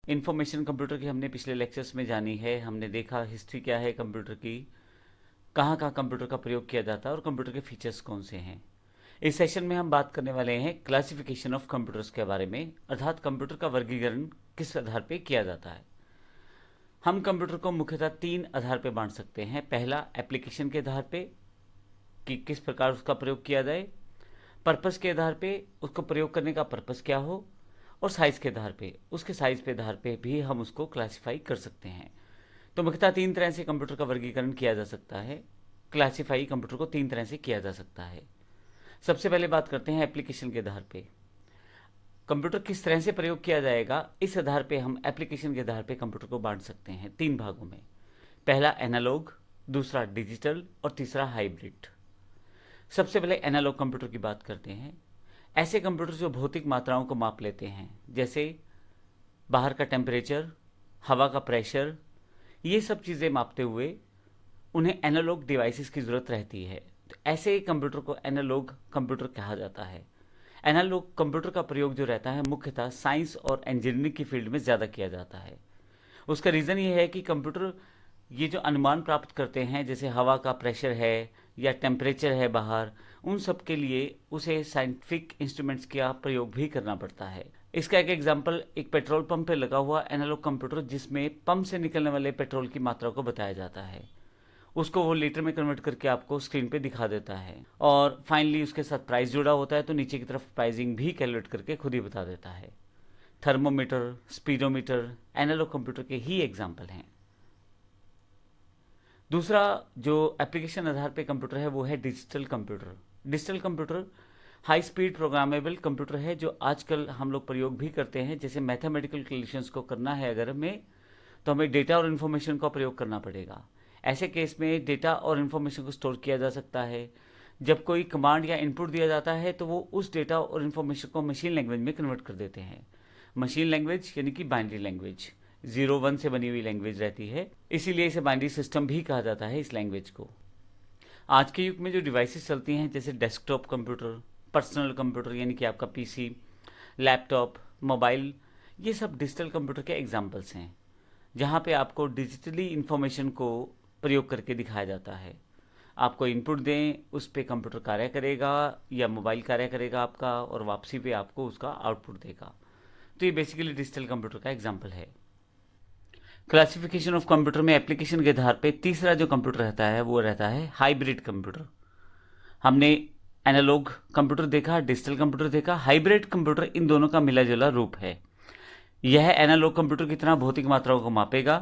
Information computer की हमने पिछले लेक्चर्स में जानी है। हमने देखा हिस्ट्री क्या है कंप्यूटर की, कहाँ कहाँ कंप्यूटर का प्रयोग किया जाता है और कंप्यूटर के फीचर्स कौन से हैं। इस सेशन में हम बात करने वाले हैं क्लासिफिकेशन ऑफ कंप्यूटर्स के बारे में, अर्थात कंप्यूटर का वर्गीकरण किस आधार पर किया जाता है। हम कंप्यूटर को मुख्यतः 3 आधार पर बांट सकते हैं। पहला, एप्लीकेशन के आधार पे कि किस प्रकार उसका प्रयोग किया जाए, पर्पस के आधार पे उसको प्रयोग करने का पर्पस क्या हो, और साइज़ के आधार पे उसके साइज़ के आधार पे भी हम उसको क्लासिफाई कर सकते हैं। तो मुख्यतः 3 तरह से कंप्यूटर का वर्गीकरण किया जा सकता है। क्लासिफाई कंप्यूटर को 3 तरह से किया जा सकता है। सबसे पहले बात करते हैं एप्लीकेशन के आधार पे। कंप्यूटर किस तरह से प्रयोग किया जाएगा, इस आधार पे हम एप्लीकेशन के आधार पे कंप्यूटर को बांट सकते हैं 3 भागों में। पहला एनालॉग, दूसरा डिजिटल और तीसरा हाइब्रिड। सबसे पहले एनालॉग कंप्यूटर की बात करते हैं। ऐसे कंप्यूटर जो भौतिक मात्राओं को माप लेते हैं, जैसे बाहर का टेम्परेचर, हवा का प्रेशर, ये सब चीज़ें मापते हुए उन्हें एनालॉग डिवाइसेस की ज़रूरत रहती है। तो ऐसे कंप्यूटर को एनालॉग कंप्यूटर कहा जाता है। एनालॉग कंप्यूटर का प्रयोग जो रहता है मुख्यतः साइंस और इंजीनियरिंग की फील्ड में ज़्यादा किया जाता है। उसका रीज़न ये है कि कंप्यूटर ये जो अनुमान प्राप्त करते हैं, जैसे हवा का प्रेशर है या टेम्परेचर है बाहर, उन सब के लिए उसे साइंटिफिक इंस्ट्रूमेंट्स का प्रयोग भी करना पड़ता है। इसका एक एग्जांपल एक पेट्रोल पंप पे लगा हुआ एनालॉग कंप्यूटर, जिसमें पंप से निकलने वाले पेट्रोल की मात्रा को बताया जाता है। उसको वो लीटर में कन्वर्ट करके आपको स्क्रीन पे दिखा देता है, और फाइनली उसके साथ प्राइस जुड़ा होता है, तो नीचे की तरफ प्राइसिंग भी कैलकुलेट करके खुद ही बता देता है। थर्मोमीटर, स्पीडोमीटर एनालॉग कंप्यूटर के ही एग्जाम्पल हैं। दूसरा जो एप्लीकेशन आधार पे कंप्यूटर है वो है digital computer. Digital computer high speed programmable computer है, जो आजकल हम लोग प्रयोग भी करते हैं। जैसे मैथमेटिकल कैलकुलेशंस को करना है अगर हमें, तो हमें डेटा और इन्फॉर्मेशन का प्रयोग करना पड़ेगा। ऐसे केस में डेटा और इन्फॉर्मेशन को स्टोर किया जा सकता है। जब कोई कमांड या इनपुट दिया जाता है तो वो उस डेटा और इन्फॉर्मेशन को मशीन लैंग्वेज में कन्वर्ट कर देते हैं। मशीन लैंग्वेज यानी कि बाइनरी लैंग्वेज, 0-1 से बनी हुई लैंग्वेज रहती है, इसीलिए इसे बाइनरी सिस्टम भी कहा जाता है इस लैंग्वेज को। आज के युग में जो डिवाइसेस चलती हैं, जैसे डेस्कटॉप कंप्यूटर, पर्सनल कंप्यूटर यानी कि आपका पीसी, लैपटॉप, मोबाइल, ये सब डिजिटल कंप्यूटर के एग्जाम्पल्स हैं, जहाँ पे आपको डिजिटली इंफॉर्मेशन को प्रयोग करके दिखाया जाता है। आपको इनपुट दें, उस पर कंप्यूटर कार्य करेगा या मोबाइल कार्य करेगा आपका, और वापसी पे आपको उसका आउटपुट देगा। तो ये बेसिकली डिजिटल कंप्यूटर का एग्जाम्पल है। क्लासिफिकेशन ऑफ कंप्यूटर में एप्लीकेशन के आधार पे तीसरा जो कंप्यूटर रहता है वो रहता है हाइब्रिड कंप्यूटर। हमने एनालॉग कंप्यूटर देखा, डिजिटल कंप्यूटर देखा, हाइब्रिड कंप्यूटर इन दोनों का मिला जुला रूप है। यह एनालॉग कंप्यूटर की तरह भौतिक मात्राओं को मापेगा,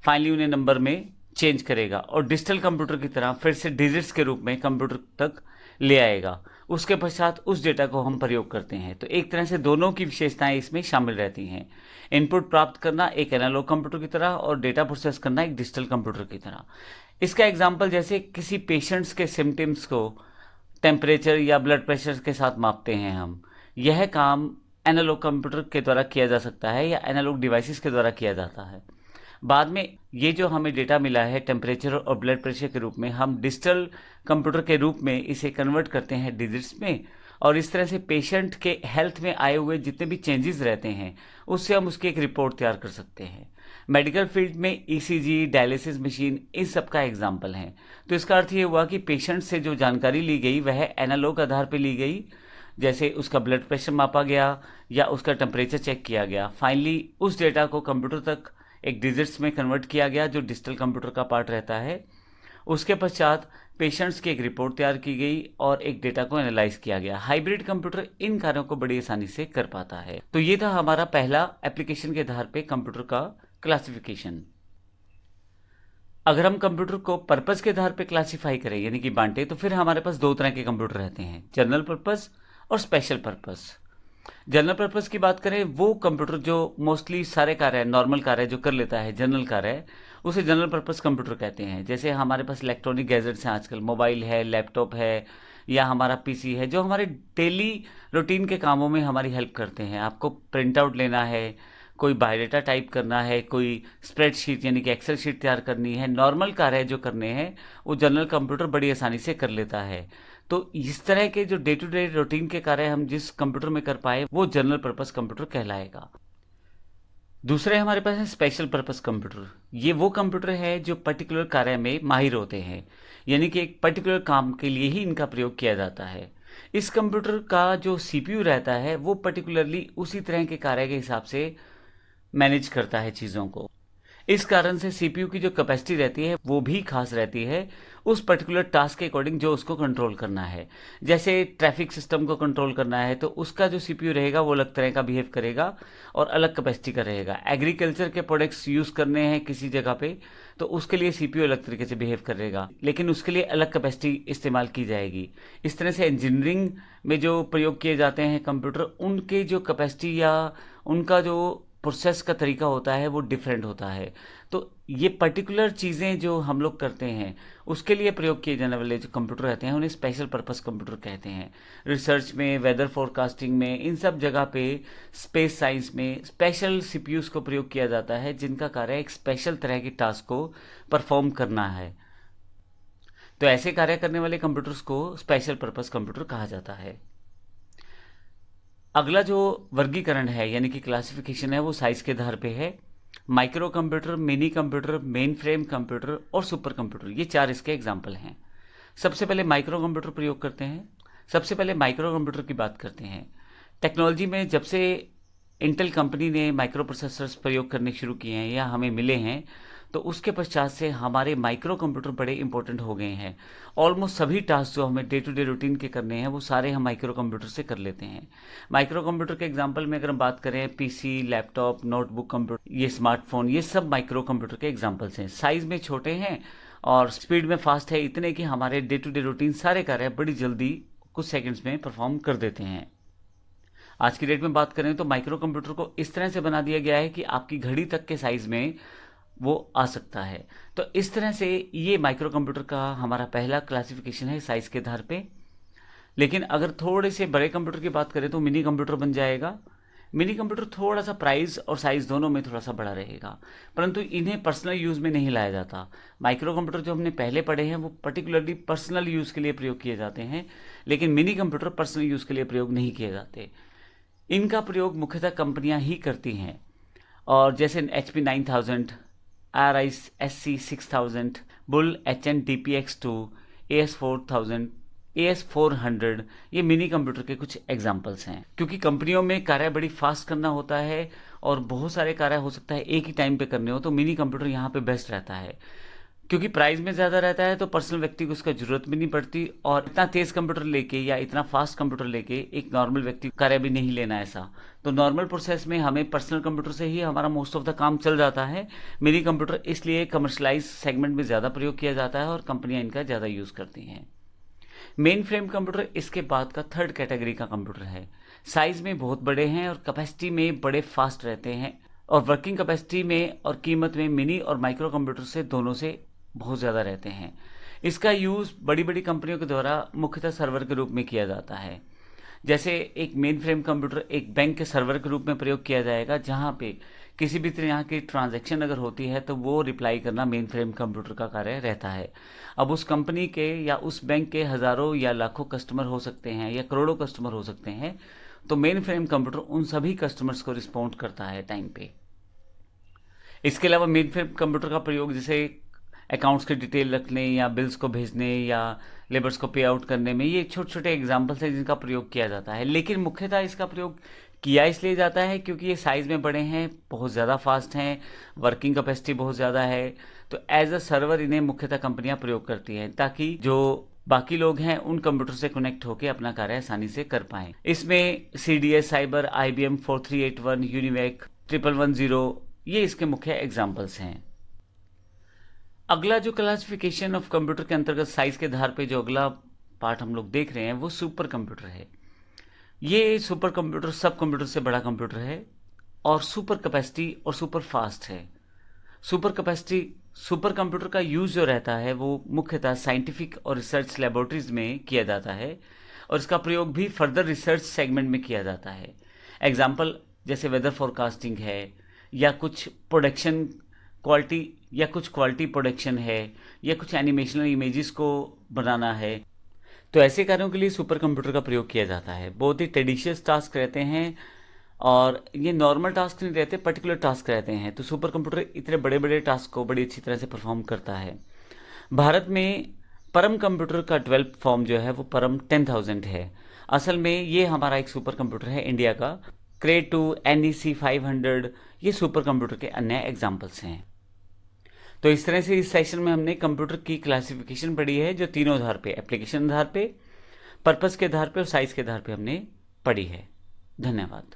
फाइनली उन्हें नंबर में चेंज करेगा, और डिजिटल कंप्यूटर की तरह फिर से डिजिट्स के रूप में कंप्यूटर तक ले आएगा। उसके पश्चात उस डेटा को हम प्रयोग करते हैं। तो एक तरह से दोनों की विशेषताएं इसमें शामिल रहती हैं। इनपुट प्राप्त करना एक एनालॉग कंप्यूटर की तरह, और डेटा प्रोसेस करना एक डिजिटल कंप्यूटर की तरह। इसका एग्जाम्पल जैसे किसी पेशेंट्स के सिम्टम्स को टेम्परेचर या ब्लड प्रेशर के साथ मापते हैं हम, यह काम एनालॉग कंप्यूटर के द्वारा किया जा सकता है या एनालॉग डिवाइसेस के द्वारा किया जाता है। बाद में ये जो हमें डेटा मिला है टेम्परेचर और ब्लड प्रेशर के रूप में, हम डिजिटल कंप्यूटर के रूप में इसे कन्वर्ट करते हैं डिजिट्स में, और इस तरह से पेशेंट के हेल्थ में आए हुए जितने भी चेंजेस रहते हैं उससे हम उसकी एक रिपोर्ट तैयार कर सकते हैं। मेडिकल फील्ड में ईसीजी, डायलिसिस मशीन, इस सब का एग्जाम्पल है। तो इसका अर्थ ये हुआ कि पेशेंट से जो जानकारी ली गई वह एनालॉग आधार पर ली गई, जैसे उसका ब्लड प्रेशर मापा गया या उसका टेम्परेचर चेक किया गया। फाइनली उस डेटा को कंप्यूटर तक एक डिजिट्स में कन्वर्ट किया गया, जो डिजिटल कंप्यूटर का पार्ट रहता है। उसके पश्चात पेशेंट्स की एक रिपोर्ट तैयार की गई और एक डेटा को एनालाइज किया गया। हाइब्रिड कंप्यूटर इन कार्यों को बड़ी आसानी से कर पाता है। तो ये था हमारा पहला एप्लीकेशन के आधार पे कंप्यूटर का क्लासिफिकेशन। अगर हम कंप्यूटर को पर्पस के आधार पे क्लासिफाई करें यानी कि बांटे, तो फिर हमारे पास 2 तरह के कंप्यूटर रहते हैं, जनरल पर्पस और स्पेशल पर्पस। जनरल पर्पस की बात करें, वो कंप्यूटर जो मोस्टली सारे कार्य, नॉर्मल कार्य जो कर लेता है, जनरल कार्य, उसे जनरल पर्पस कंप्यूटर कहते हैं। जैसे हमारे पास इलेक्ट्रॉनिक गैजेट्स हैं आजकल, मोबाइल है, लैपटॉप है या हमारा पीसी है, जो हमारे डेली रूटीन के कामों में हमारी हेल्प करते हैं। आपको प्रिंट आउट लेना है, कोई बायोडाटा टाइप करना है, कोई स्प्रेडशीट यानी कि एक्सेल शीट तैयार करनी है, नॉर्मल कार्य जो करने हैं वो जनरल कंप्यूटर बड़ी आसानी से कर लेता है। तो इस तरह के जो डे टू डे रूटीन के कार्य हम जिस कंप्यूटर में कर पाए वो जनरल पर्पस कंप्यूटर कहलाएगा। दूसरे हमारे पास है स्पेशल पर्पस कंप्यूटर। ये वो कंप्यूटर है जो पर्टिकुलर कार्य में माहिर होते हैं, यानी कि एक पर्टिकुलर काम के लिए ही इनका प्रयोग किया जाता है। इस कंप्यूटर का जो सीपीयू रहता है वो पर्टिकुलरली उसी तरह के कार्य के हिसाब से मैनेज करता है चीज़ों को। इस कारण से सीपीयू की जो कैपेसिटी रहती है वो भी खास रहती है उस पर्टिकुलर टास्क के अकॉर्डिंग जो उसको कंट्रोल करना है। जैसे ट्रैफिक सिस्टम को कंट्रोल करना है तो उसका जो सीपीयू रहेगा वो अलग तरह का बिहेव करेगा और अलग कैपेसिटी का रहेगा। एग्रीकल्चर के प्रोडक्ट्स यूज़ करने हैं किसी जगह पे तो उसके लिए सीपीयू अलग तरीके से बिहेव करेगा, लेकिन उसके लिए अलग कैपेसिटी इस्तेमाल की जाएगी। इस तरह से इंजीनियरिंग में जो प्रयोग किए जाते हैं कंप्यूटर, उनके जो कैपेसिटी या उनका जो प्रोसेस का तरीका होता है वो डिफरेंट होता है। तो ये पर्टिकुलर चीज़ें जो हम लोग करते हैं उसके लिए प्रयोग किए जाने वाले जो कंप्यूटर रहते हैं उन्हें स्पेशल पर्पस कंप्यूटर कहते हैं। रिसर्च में, वेदर फोरकास्टिंग में, इन सब जगह पे, स्पेस साइंस में स्पेशल सीपीयूज को प्रयोग किया जाता है जिनका कार्य एक स्पेशल तरह की टास्क को परफॉर्म करना है। तो ऐसे कार्य करने वाले कंप्यूटर्स को स्पेशल पर्पस कंप्यूटर कहा जाता है। अगला जो वर्गीकरण है यानी कि क्लासिफिकेशन है वो साइज के आधार पे है। Micro computer, mini computer, main frame computer और सुपर कंप्यूटर, ये 4 इसके एग्जाम्पल हैं। सबसे पहले माइक्रो कंप्यूटर प्रयोग करते हैं। सबसे पहले माइक्रो कंप्यूटर की बात करते हैं। टेक्नोलॉजी में जब से इंटेल कंपनी ने माइक्रो प्रोसेसर्स प्रयोग करने शुरू किए हैं या हमें मिले हैं तो उसके पश्चात से हमारे माइक्रो कंप्यूटर बड़े इंपॉर्टेंट हो गए हैं। ऑलमोस्ट सभी टास्क जो हमें डे टू डे रूटीन के करने हैं वो सारे हम माइक्रो कंप्यूटर से कर लेते हैं। माइक्रो कंप्यूटर के एग्जांपल में अगर हम बात करें, पीसी, लैपटॉप, नोटबुक कंप्यूटर, ये स्मार्टफोन, ये सब माइक्रो कंप्यूटर के एग्जाम्पल्स हैं। साइज में छोटे हैं और स्पीड में फास्ट है, इतने कि हमारे डे टू डे रूटीन सारे कार्य बड़ी जल्दी कुछ सेकेंड्स में परफॉर्म कर देते हैं। आज की डेट में बात करें तो माइक्रो कंप्यूटर को इस तरह से बना दिया गया है कि आपकी घड़ी तक के साइज में वो आ सकता है। तो इस तरह से ये माइक्रो कंप्यूटर का हमारा पहला क्लासिफिकेशन है साइज के आधार पे। लेकिन अगर थोड़े से बड़े कंप्यूटर की बात करें तो मिनी कंप्यूटर बन जाएगा। मिनी कंप्यूटर थोड़ा सा प्राइस और साइज दोनों में थोड़ा सा बड़ा रहेगा, परंतु इन्हें पर्सनल यूज़ में नहीं लाया जाता। माइक्रो कंप्यूटर जो हमने पहले पढ़े हैं वो पर्टिकुलरली पर्सनल यूज़ के लिए प्रयोग किए जाते हैं, लेकिन मिनी कंप्यूटर पर्सनल यूज़ के लिए प्रयोग नहीं किए जाते। इनका प्रयोग मुख्यतः कंपनियां ही करती हैं, और जैसे HP 9000, RISC 6000, bull HN DPX2, AS4000, AS400, ये मिनी कंप्यूटर के कुछ एग्जाम्पल्स हैं। क्योंकि कंपनियों में कार्य बड़ी फास्ट करना होता है और बहुत सारे कार्य हो सकता है एक ही टाइम पे करने हो, तो मिनी कंप्यूटर यहाँ पे बेस्ट रहता है। क्योंकि प्राइस में ज़्यादा रहता है तो पर्सनल व्यक्ति को उसका जरूरत भी नहीं पड़ती, और इतना तेज़ कंप्यूटर लेके या इतना फास्ट कंप्यूटर लेके एक नॉर्मल व्यक्ति कार्य भी नहीं लेना ऐसा। तो नॉर्मल प्रोसेस में हमें पर्सनल कंप्यूटर से ही हमारा मोस्ट ऑफ द काम चल जाता है। मिनी कंप्यूटर इसलिए कमर्शलाइज सेगमेंट में ज़्यादा प्रयोग किया जाता है और कंपनियां इनका ज़्यादा यूज़ करती हैं। मेन फ्रेम कंप्यूटर इसके बाद का थर्ड कैटेगरी का कंप्यूटर है। साइज में बहुत बड़े हैं और कैपेसिटी में बड़े फास्ट रहते हैं, और वर्किंग कैपेसिटी में और कीमत में मिनी और माइक्रो कंप्यूटर से दोनों से बहुत ज़्यादा रहते हैं। इसका यूज़ बड़ी बड़ी कंपनियों के द्वारा मुख्यतः सर्वर के रूप में किया जाता है। जैसे एक मेन फ्रेम कंप्यूटर एक बैंक के सर्वर के रूप में प्रयोग किया जाएगा, जहाँ पे किसी भी तरह की ट्रांजैक्शन अगर होती है तो वो रिप्लाई करना मेन फ्रेम कंप्यूटर का कार्य रहता है। अब उस कंपनी के या उस बैंक के हज़ारों या लाखों कस्टमर हो सकते हैं या करोड़ों कस्टमर हो सकते हैं, तो मेन फ्रेम कंप्यूटर उन सभी कस्टमर्स को रिस्पॉन्ड करता है टाइम पे। इसके अलावा मेन फ्रेम कंप्यूटर का प्रयोग जैसे अकाउंट्स की डिटेल रखने या बिल्स को भेजने या लेबर्स को पे आउट करने में, ये छोटे छोटे एग्जाम्पल्स हैं जिनका प्रयोग किया जाता है। लेकिन मुख्यतः इसका प्रयोग किया इसलिए जाता है क्योंकि ये साइज़ में बड़े हैं, बहुत ज़्यादा फास्ट हैं, वर्किंग कैपेसिटी बहुत ज़्यादा है, तो एज अ सर्वर इन्हें मुख्यतः कंपनियां प्रयोग करती हैं ताकि जो बाकी लोग हैं उन कंप्यूटर से कनेक्ट होकर अपना कार्य आसानी से कर पाएं। इसमें CDS साइबर, IBM 4381, यूनिवेक 1110, ये इसके मुख्य एग्जाम्पल्स हैं। अगला जो क्लासिफिकेशन ऑफ कंप्यूटर के अंतर्गत साइज के आधार पे जो अगला पार्ट हम लोग देख रहे हैं वो सुपर कंप्यूटर है। ये सुपर कंप्यूटर सब कंप्यूटर से बड़ा कंप्यूटर है और सुपर कैपेसिटी और सुपर फास्ट है। सुपर कैपेसिटी सुपर कंप्यूटर का यूज़ जो रहता है वो मुख्यतः साइंटिफिक और रिसर्च लेबोरेटरीज में किया जाता है, और इसका प्रयोग भी फर्दर रिसर्च सेगमेंट में किया जाता है। एग्जाम्पल जैसे वेदर फोरकास्टिंग है, या कुछ प्रोडक्शन क्वालिटी, या कुछ क्वालिटी प्रोडक्शन है, या कुछ एनिमेशनल इमेजेस को बनाना है। तो ऐसे कार्यों के लिए सुपर कंप्यूटर का प्रयोग किया जाता है। बहुत ही टेडिशियस टास्क रहते हैं और ये नॉर्मल टास्क नहीं रहते, पर्टिकुलर टास्क रहते हैं। तो सुपर कंप्यूटर इतने बड़े बड़े टास्क को बड़ी अच्छी तरह से परफॉर्म करता है। भारत में परम कंप्यूटर का 12th फॉर्म जो है वो परम 10,000 है। असल में ये हमारा एक सुपर कंप्यूटर है इंडिया का। क्रे 2, NEC 500 ये सुपर कंप्यूटर के अन्य एग्जाम्पल्स हैं। तो इस तरह से इस सेशन में हमने कंप्यूटर की क्लासिफिकेशन पढ़ी है, जो तीनों आधार पे, एप्लीकेशन आधार पे, पर्पस के आधार पे और साइज के आधार पे हमने पढ़ी है। धन्यवाद।